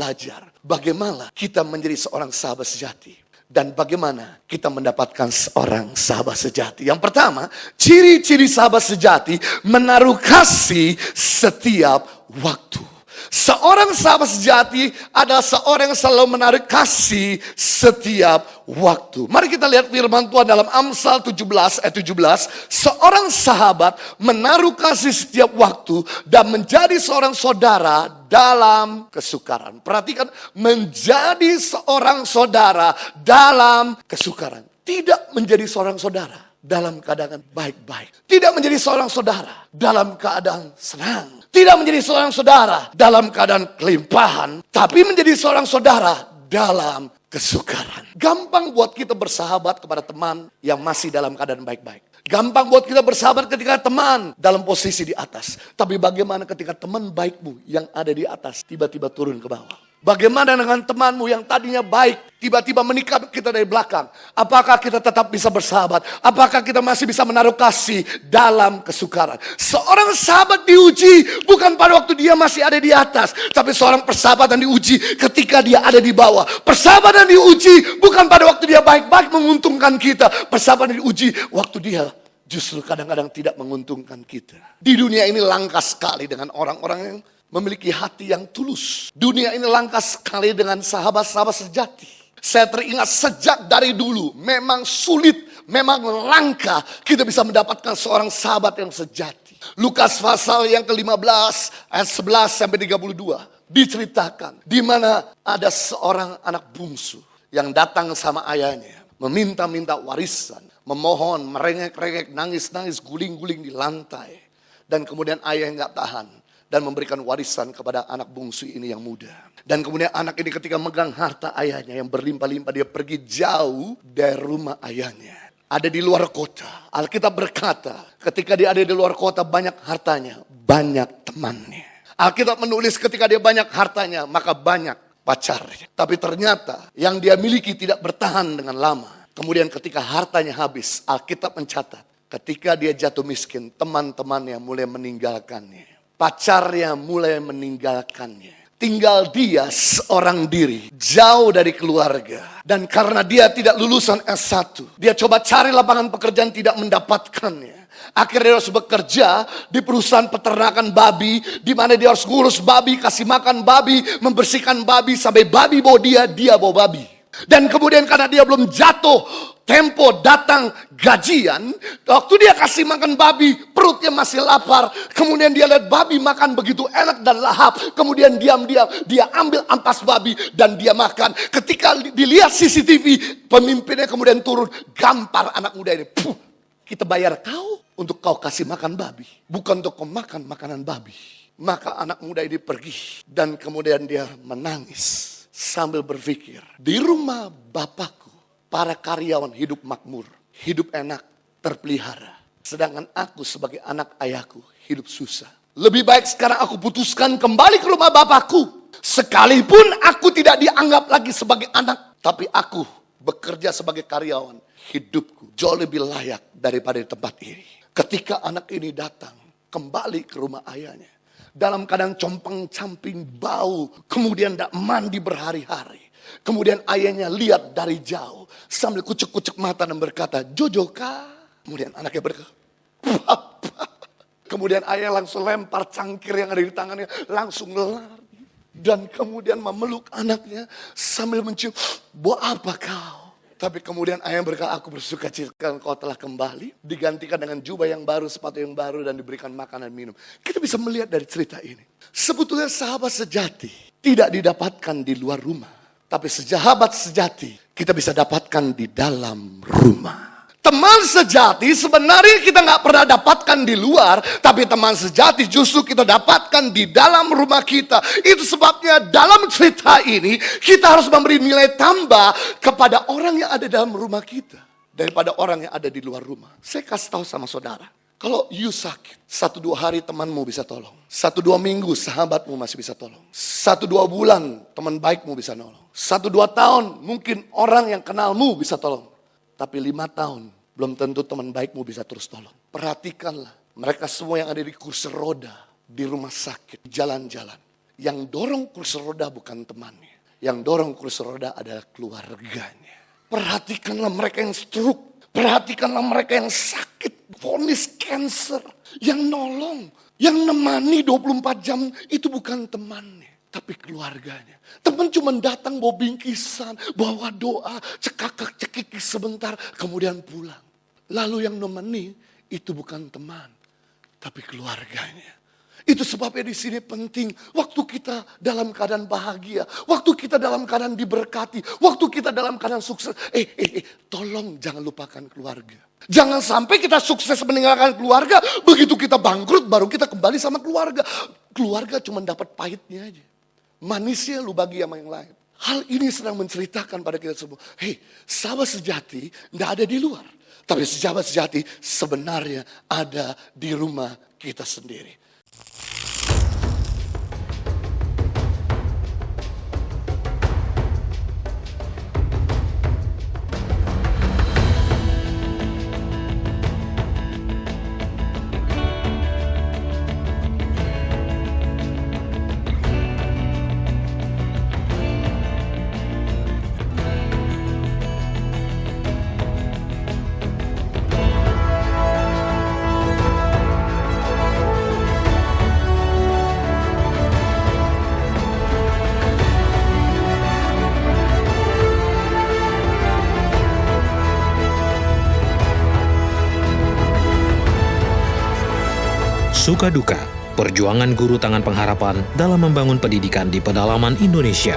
belajar bagaimana kita menjadi seorang sahabat sejati. Dan bagaimana kita mendapatkan seorang sahabat sejati. Yang pertama, ciri-ciri sahabat sejati menaruh kasih setiap waktu. Seorang sahabat sejati adalah seorang yang selalu menaruh kasih setiap waktu. Mari kita lihat firman Tuhan dalam Amsal 17 ayat 17. Seorang sahabat menaruh kasih setiap waktu dan menjadi seorang saudara dalam kesukaran. Perhatikan, menjadi seorang saudara dalam kesukaran. Tidak menjadi seorang saudara dalam keadaan baik-baik. Tidak menjadi seorang saudara dalam keadaan senang. Tidak menjadi seorang saudara dalam keadaan kelimpahan. Tapi menjadi seorang saudara dalam kesukaran. Gampang buat kita bersahabat kepada teman yang masih dalam keadaan baik-baik. Gampang buat kita bersahabat ketika teman dalam posisi di atas. Tapi bagaimana ketika teman baikmu yang ada di atas tiba-tiba turun ke bawah? Bagaimana dengan temanmu yang tadinya baik, tiba-tiba menikam kita dari belakang? Apakah kita tetap bisa bersahabat? Apakah kita masih bisa menaruh kasih dalam kesukaran? Seorang sahabat diuji bukan pada waktu dia masih ada di atas, tapi seorang persahabatan diuji ketika dia ada di bawah. Persahabatan diuji bukan pada waktu dia baik-baik menguntungkan kita. Persahabatan diuji waktu dia justru kadang-kadang tidak menguntungkan kita. Di dunia ini langka sekali dengan orang-orang yang memiliki hati yang tulus. Dunia ini langka sekali dengan sahabat-sahabat sejati. Saya teringat sejak dari dulu, memang sulit, memang langka kita bisa mendapatkan seorang sahabat yang sejati. Lukas pasal yang ke-15 ayat 11 sampai 32 diceritakan di mana ada seorang anak bungsu yang datang sama ayahnya, meminta-minta warisan, memohon, merengek-rengek, nangis-nangis, guling-guling di lantai. Dan kemudian ayah nggak tahan dan memberikan warisan kepada anak bungsu ini yang muda. Dan kemudian anak ini ketika megang harta ayahnya yang berlimpah-limpah, dia pergi jauh dari rumah ayahnya. Ada di luar kota. Alkitab berkata, ketika dia ada di luar kota banyak hartanya, banyak temannya. Alkitab menulis ketika dia banyak hartanya, maka banyak pacarnya. Tapi ternyata yang dia miliki tidak bertahan dengan lama. Kemudian ketika hartanya habis, Alkitab mencatat, ketika dia jatuh miskin, teman-temannya mulai meninggalkannya. Pacarnya mulai meninggalkannya. Tinggal dia seorang diri, jauh dari keluarga. Dan karena dia tidak lulusan S1, dia coba cari lapangan pekerjaan, tidak mendapatkannya. Akhirnya dia harus bekerja di perusahaan peternakan babi, di mana dia harus ngurus babi, kasih makan babi, membersihkan babi, sampai babi bawa dia bawa babi. Dan kemudian karena dia belum jatuh tempo datang gajian, waktu dia kasih makan babi, perutnya masih lapar. Kemudian dia lihat babi makan begitu enak dan lahap. Kemudian diam-diam dia ambil ampas babi dan dia makan. Ketika dilihat CCTV, pemimpinnya kemudian turun, gampar anak muda ini. Puh, kita bayar kau untuk kau kasih makan babi, bukan untuk kau makan makanan babi. Maka anak muda ini pergi dan kemudian dia menangis sambil berpikir, di rumah bapakku para karyawan hidup makmur, hidup enak, terpelihara. Sedangkan aku sebagai anak ayahku hidup susah. Lebih baik sekarang aku putuskan kembali ke rumah bapakku. Sekalipun aku tidak dianggap lagi sebagai anak, tapi aku bekerja sebagai karyawan. Hidupku jauh lebih layak daripada di tempat ini. Ketika anak ini datang kembali ke rumah ayahnya, dalam keadaan compang-camping, bau, kemudian tidak mandi berhari-hari. Kemudian ayahnya lihat dari jauh sambil kucek-kucek mata dan berkata, "Jojo kah?" Kemudian anaknya berkata, "Papa." Kemudian ayah langsung lempar cangkir yang ada di tangannya, langsung lari. Dan kemudian memeluk anaknya sambil mencium, "Buat apa kau?" Tapi kemudian ayah berkata, "Aku bersuka cita kau telah kembali." Digantikan dengan jubah yang baru, sepatu yang baru, dan diberikan makanan minum. Kita bisa melihat dari cerita ini, sebetulnya sahabat sejati tidak didapatkan di luar rumah. Tapi sahabat sejati kita bisa dapatkan di dalam rumah. Teman sejati sebenarnya kita nggak pernah dapatkan di luar, tapi teman sejati justru kita dapatkan di dalam rumah kita. Itu sebabnya dalam cerita ini kita harus memberi nilai tambah kepada orang yang ada dalam rumah kita daripada orang yang ada di luar rumah. Saya kasih tahu sama saudara, kalau you sakit, 1-2 hari temanmu bisa tolong. 1-2 minggu sahabatmu masih bisa tolong. 1-2 bulan teman baikmu bisa nolong. 1-2 tahun mungkin orang yang kenalmu bisa tolong. Tapi 5 tahun belum tentu teman baikmu bisa terus tolong. Perhatikanlah mereka semua yang ada di kursi roda, di rumah sakit, jalan-jalan. Yang dorong kursi roda bukan temannya. Yang dorong kursi roda adalah keluarganya. Perhatikanlah mereka yang stroke. Perhatikanlah mereka yang sakit. Vonis cancer. Yang nolong. Yang nemani 24 jam itu bukan temannya. Tapi keluarganya. Teman cuma datang bawa bingkisan. Bawa doa. Cekakak-cekiki sebentar. Kemudian pulang. Lalu yang nemani itu bukan teman. Tapi keluarganya. Itu sebabnya di sini penting. Waktu kita dalam keadaan bahagia. Waktu kita dalam keadaan diberkati. Waktu kita dalam keadaan sukses. Tolong jangan lupakan keluarga. Jangan sampai kita sukses meninggalkan keluarga. Begitu kita bangkrut baru kita kembali sama keluarga. Keluarga cuma dapat pahitnya aja. Manisnya lu bagi sama yang lain. Hal ini sedang menceritakan pada kita semua. Sahabat sejati tidak ada di luar. Tapi sahabat sejati sebenarnya ada di rumah kita sendiri. Suka duka, perjuangan guru tangan pengharapan dalam membangun pendidikan di pedalaman Indonesia.